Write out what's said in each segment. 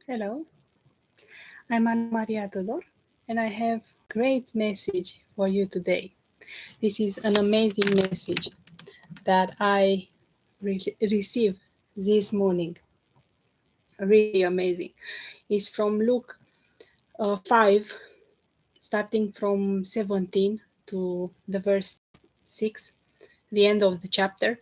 Hello, I'm Ana Maria Tudor, and I have a great message for you today. This is an amazing message that I received this morning. Really amazing. It's from Luke 5, starting from 17 to the verse 6, the end of the chapter.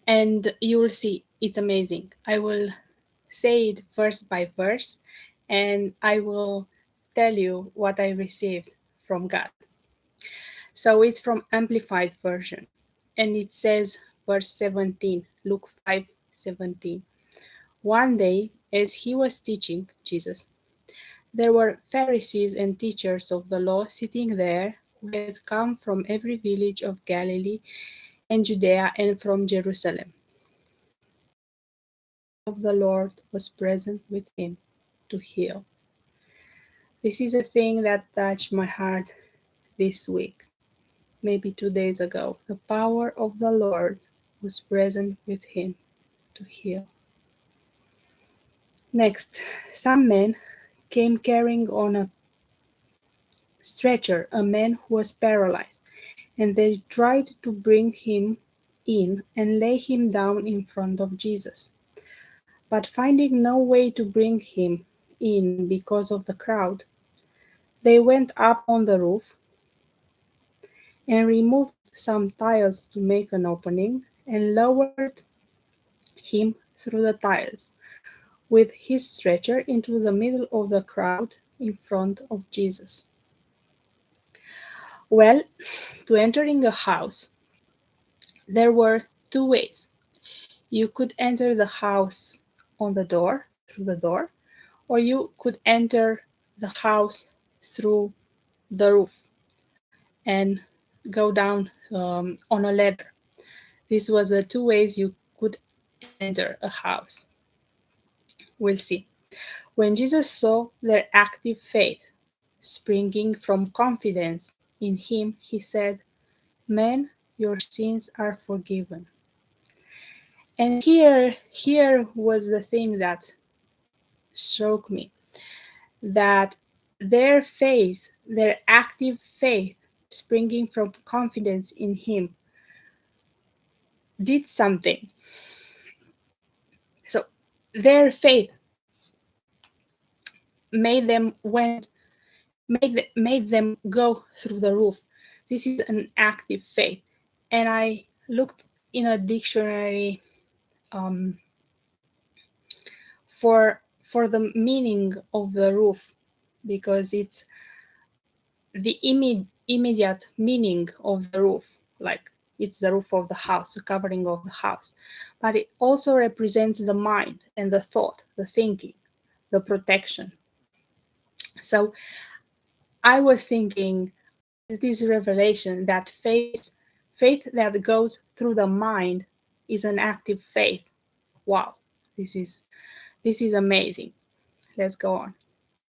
And you will see it's amazing. I will say it verse by verse, and I will tell you what I received from God. So it's from Amplified Version, and it says, verse 17, Luke 5:17. One day, as he was teaching, Jesus, there were Pharisees and teachers of the law sitting there who had come from every village of Galilee and Judea and from Jerusalem. Of the Lord was present with him to heal. This is a thing that touched my heart this week, maybe 2 days ago. The power of the Lord was present with him to heal. Next, some men came carrying on a stretcher a man who was paralyzed, and they tried to bring him in and lay him down in front of Jesus. But finding no way to bring him in because of the crowd, they went up on the roof and removed some tiles to make an opening and lowered him through the tiles with his stretcher into the middle of the crowd in front of Jesus. Well, to entering a house, there were two ways. You could enter the house on the door, through the door, or you could enter the house through the roof and go down on a ladder. This was the two ways you could enter a house. We'll see. When Jesus saw their active faith springing from confidence in him, he said, "Men, your sins are forgiven." And here was the thing that struck me, that their faith, their active faith springing from confidence in him did something. So their faith made them made them go through the roof. This is an active faith. And I looked in a dictionary um, for the meaning of the roof, because it's the immediate meaning of the roof, like it's the roof of the house, the covering of the house. But it also represents the mind and the thought, the thinking, the protection. So I was thinking this revelation that faith that goes through the mind is an active faith. Wow, this is this is amazing. Let's go on.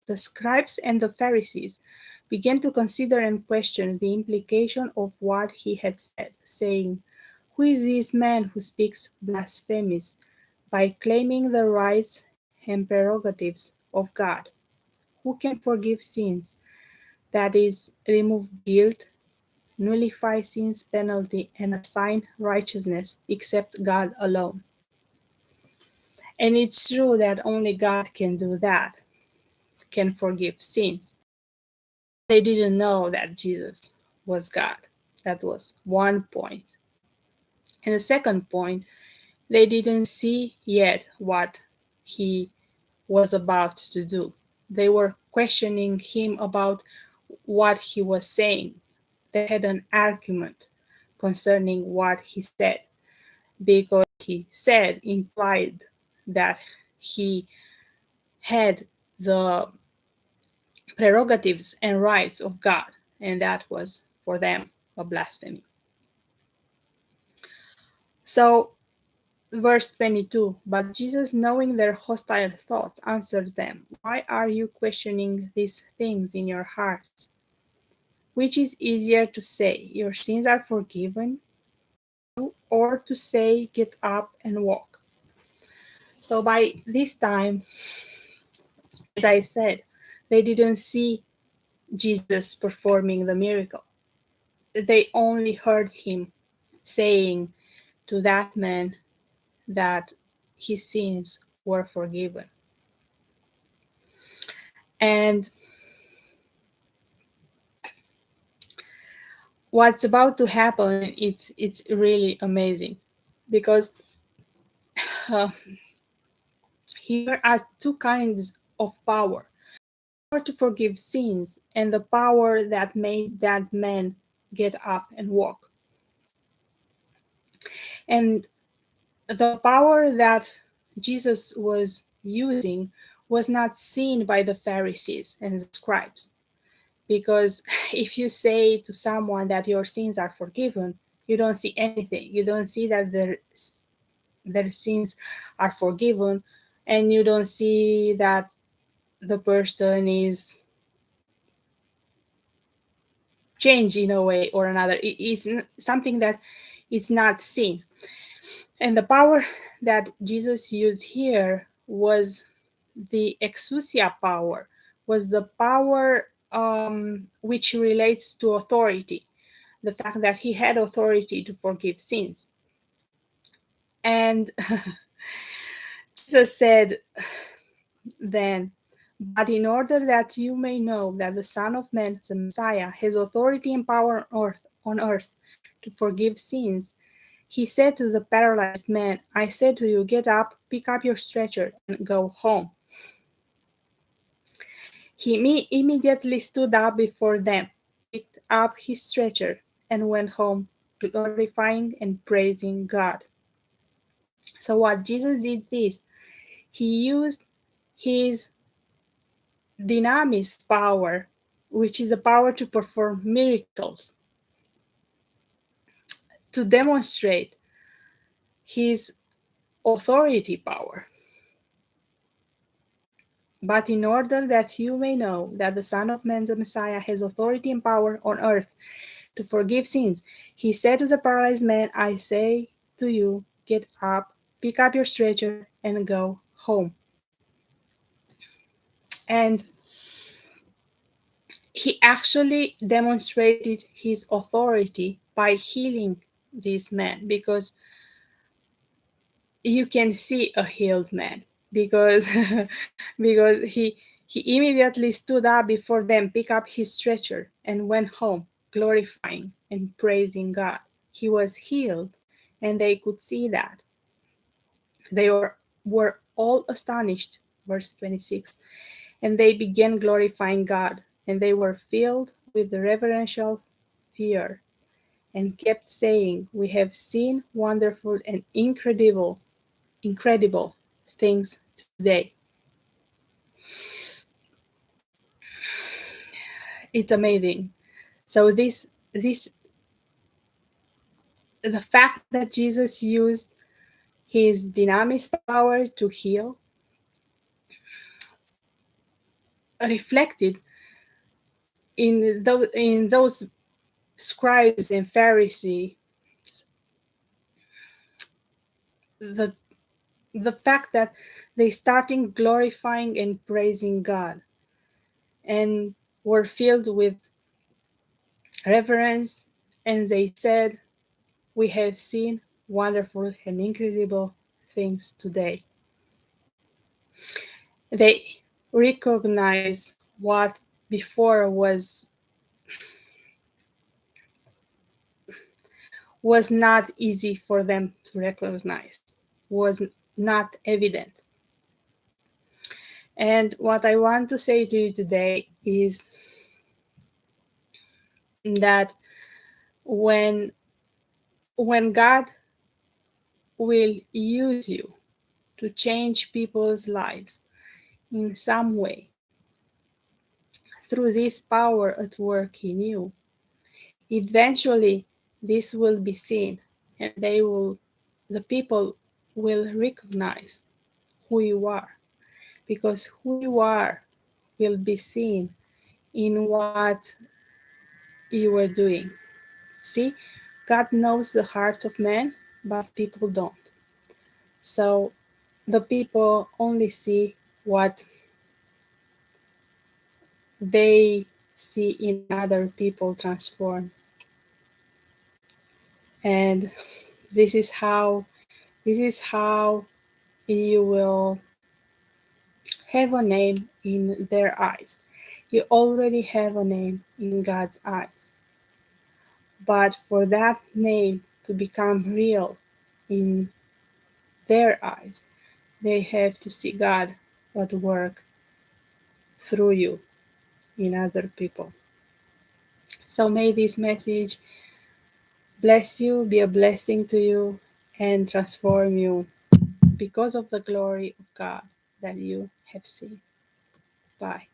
The scribes and the Pharisees began to consider and question the implication of what he had said, saying, "Who is this man who speaks blasphemies by claiming the rights and prerogatives of God? Who can forgive sins, that is, remove guilt, nullify sin's penalty, and assign righteousness except God alone?" And it's true that only God can do that, can forgive sins. They didn't know that Jesus was God. That was one point. And the second point, they didn't see yet what he was about to do. They were questioning him about what he was saying. They had an argument concerning what he said, because he said, implied that he had the prerogatives and rights of God, and that was for them a blasphemy. So, verse 22, but Jesus, knowing their hostile thoughts, answered them, "Why are you questioning these things in your hearts? Which is easier to say, 'Your sins are forgiven,' or to say, 'Get up and walk'?" So by this time, as I said, they didn't see Jesus performing the miracle. They only heard him saying to that man that his sins were forgiven. And what's about to happen, it's really amazing, because uh, here are two kinds of power: power to forgive sins and the power that made that man get up and walk. And the power that Jesus was using was not seen by the Pharisees and the scribes, because if you say to someone that your sins are forgiven, you don't see anything. You don't see that their sins are forgiven, and you don't see that the person is changed in a way or another. It's something that it's not seen. And the power that Jesus used here was the exousia power, was the power which relates to authority, the fact that he had authority to forgive sins. And Jesus said then, but in order that you may know that the Son of Man, the Messiah, has authority and power on earth to forgive sins, he said to the paralyzed man, I said to you, get up, pick up your stretcher, and go home. He immediately stood up before them, picked up his stretcher, and went home, glorifying and praising God. So what Jesus did is, he used his dynamis power, which is the power to perform miracles, to demonstrate his authority power. But in order that you may know that the Son of Man, the Messiah, has authority and power on earth to forgive sins, he said to the paralyzed man, I say to you, get up, pick up your stretcher, and go home. And he actually demonstrated his authority by healing this man, because you can see a healed man, because because he immediately stood up before them, picked up his stretcher, and went home, glorifying and praising God. He was healed, and they could see that. They were all astonished, verse 26, and they began glorifying God, and they were filled with reverential fear, and kept saying, we have seen wonderful and incredible things today. It's amazing. So this the fact that Jesus used his dynamis power to heal reflected in those scribes and Pharisees the the fact that they started glorifying and praising God, and were filled with reverence, and they said, we have seen wonderful and incredible things today. They recognize what before was not easy for them to recognize, was not evident. And what I want to say to you today is that when God will use you to change people's lives in some way through this power at work in you, eventually this will be seen, and the people will recognize who you are, because who you are will be seen in what you are doing. See, God knows the hearts of men, but people don't. So the people only see what they see in other people transform. And this is how this is how you will have a name in their eyes. You already have a name in God's eyes. But for that name to become real in their eyes, they have to see God at work through you in other people. So may this message bless you, be a blessing to you, and transform you because of the glory of God that you have seen. Bye.